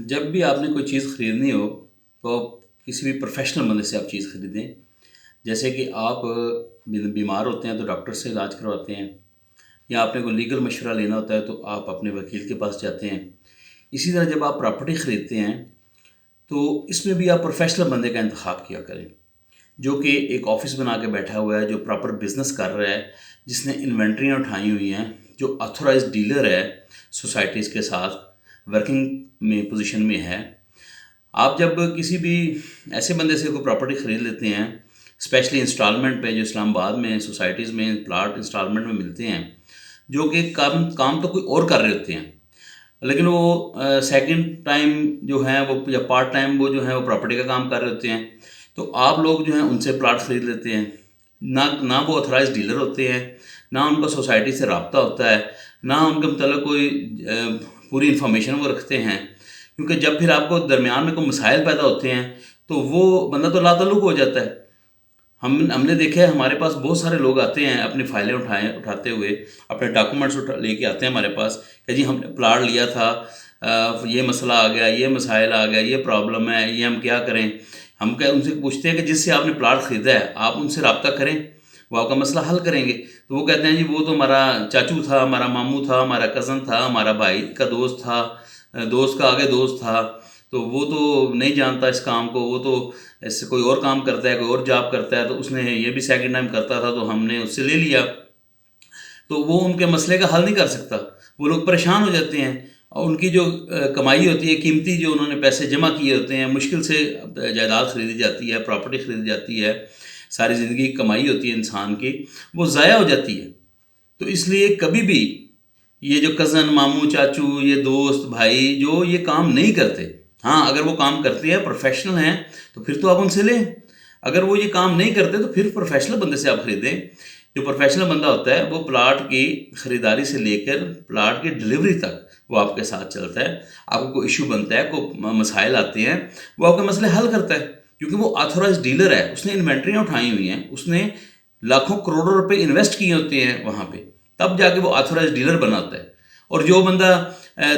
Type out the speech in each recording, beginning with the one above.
جب بھی آپ نے کوئی چیز خریدنی ہو تو کسی بھی پروفیشنل بندے سے آپ چیز خریدیں. جیسے کہ آپ بیمار ہوتے ہیں تو ڈاکٹر سے علاج کرواتے ہیں، یا آپ نے کوئی لیگل مشورہ لینا ہوتا ہے تو آپ اپنے وکیل کے پاس جاتے ہیں. اسی طرح جب آپ پراپرٹی خریدتے ہیں تو اس میں بھی آپ پروفیشنل بندے کا انتخاب کیا کریں، جو کہ ایک آفس بنا کے بیٹھا ہوا ہے، جو پراپر بزنس کر رہا ہے، جس نے انوینٹریاں اٹھائی ہوئی ہیں، جو آتھورائز ڈیلر ہے سوسائٹیز کے ساتھ، ورکنگ میں پوزیشن میں ہے. آپ جب کسی بھی ایسے بندے سے کوئی پراپرٹی خرید لیتے ہیں، اسپیشلی انسٹالمنٹ پہ، جو اسلام آباد میں سوسائٹیز میں پلاٹ انسٹالمنٹ میں ملتے ہیں، جو کہ کام تو کوئی اور کر رہے ہوتے ہیں، لیکن وہ سیکنڈ ٹائم جو ہیں وہ یا پارٹ ٹائم وہ جو ہیں وہ پراپرٹی کا کام کر رہے ہوتے ہیں. تو آپ لوگ جو ہیں ان سے پلاٹ خرید لیتے ہیں. نہ وہ اتھرائز ڈیلر ہوتے ہیں، نہ ان کا سوسائٹی سے رابطہ ہوتا ہے، نہ ان کے متعلق کوئی پوری انفارمیشن وہ رکھتے ہیں. کیونکہ جب پھر آپ کو درمیان میں کوئی مسائل پیدا ہوتے ہیں تو وہ بندہ تو لا تعلق ہو جاتا ہے. ہم نے دیکھا ہے، ہمارے پاس بہت سارے لوگ آتے ہیں اپنی فائلیں اٹھاتے ہوئے، اپنے ڈاکومنٹس لے کے آتے ہیں ہمارے پاس کہ جی ہم نے پلاٹ لیا تھا، یہ مسئلہ آ گیا، یہ مسائل آ گیا، یہ پرابلم ہے، یہ ہم کیا کریں. ہم ان سے پوچھتے ہیں کہ جس سے آپ نے پلاٹ خریدا ہے آپ ان سے رابطہ کریں، وہ آپ کا مسئلہ حل کریں گے. تو وہ کہتے ہیں جی وہ تو ہمارا چاچو تھا، ہمارا ماموں تھا، ہمارا کزن تھا، ہمارا بھائی کا دوست تھا، دوست کا آگے دوست تھا، تو وہ تو نہیں جانتا اس کام کو، وہ تو ایسے کوئی اور کام کرتا ہے، کوئی اور جاب کرتا ہے، تو اس نے یہ بھی سیکنڈ ٹائم کرتا تھا تو ہم نے اس سے لے لیا. تو وہ ان کے مسئلے کا حل نہیں کر سکتا. وہ لوگ پریشان ہو جاتے ہیں، اور ان کی جو کمائی ہوتی ہے، قیمتی جو انہوں نے پیسے جمع کیے ہوتے ہیں، مشکل سے جائیداد خریدی جاتی ہے، پراپرٹی خریدی جاتی ہے، ساری زندگی کی کمائی ہوتی ہے انسان کی، وہ ضائع ہو جاتی ہے. تو اس لیے کبھی بھی یہ جو کزن، ماموں، چاچو، یہ دوست، بھائی جو یہ کام نہیں کرتے، ہاں اگر وہ کام کرتے ہیں، پروفیشنل ہیں، تو پھر تو آپ ان سے لیں. اگر وہ یہ کام نہیں کرتے تو پھر پروفیشنل بندے سے آپ خریدیں. جو پروفیشنل بندہ ہوتا ہے وہ پلاٹ کی خریداری سے لے کر پلاٹ کی ڈلیوری تک وہ آپ کے ساتھ چلتا ہے. آپ کو کوئی ایشو بنتا ہے، کوئی مسائل آتے ہیں، وہ آپ کے مسئلے حل کرتا ہے، کیونکہ وہ آتھورائز ڈیلر ہے. اس نے انوینٹریاں اٹھائی ہوئی ہیں، اس نے لاکھوں کروڑوں روپے انویسٹ کیے ہوتے ہیں وہاں پہ، تب جا کے وہ آتھورائز ڈیلر بناتا ہے. اور جو بندہ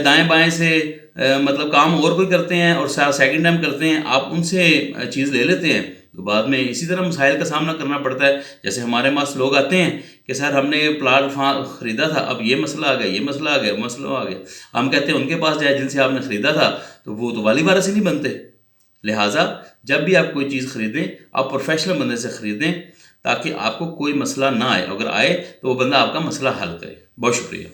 دائیں بائیں سے مطلب کام اور کوئی کرتے ہیں اور سیکنڈ ٹائم کرتے ہیں، آپ ان سے چیز لے لیتے ہیں تو بعد میں اسی طرح مسائل کا سامنا کرنا پڑتا ہے. جیسے ہمارے پاس لوگ آتے ہیں کہ سر ہم نے پلاٹ خریدا تھا، اب یہ مسئلہ آ گیا، یہ مسئلہ آ گیا، وہ مسئلہ آ گیا. ہم کہتے ہیں ان کے پاس جائے جن سے آپ نے خریدا تھا، تو وہ تو والی وارث ہی نہیں بنتے. لہٰذا جب بھی آپ کوئی چیز خریدیں آپ پروفیشنل بندے سے خریدیں، تاکہ آپ کو کوئی مسئلہ نہ آئے. اگر آئے تو وہ بندہ آپ کا مسئلہ حل کرے. بہت شکریہ.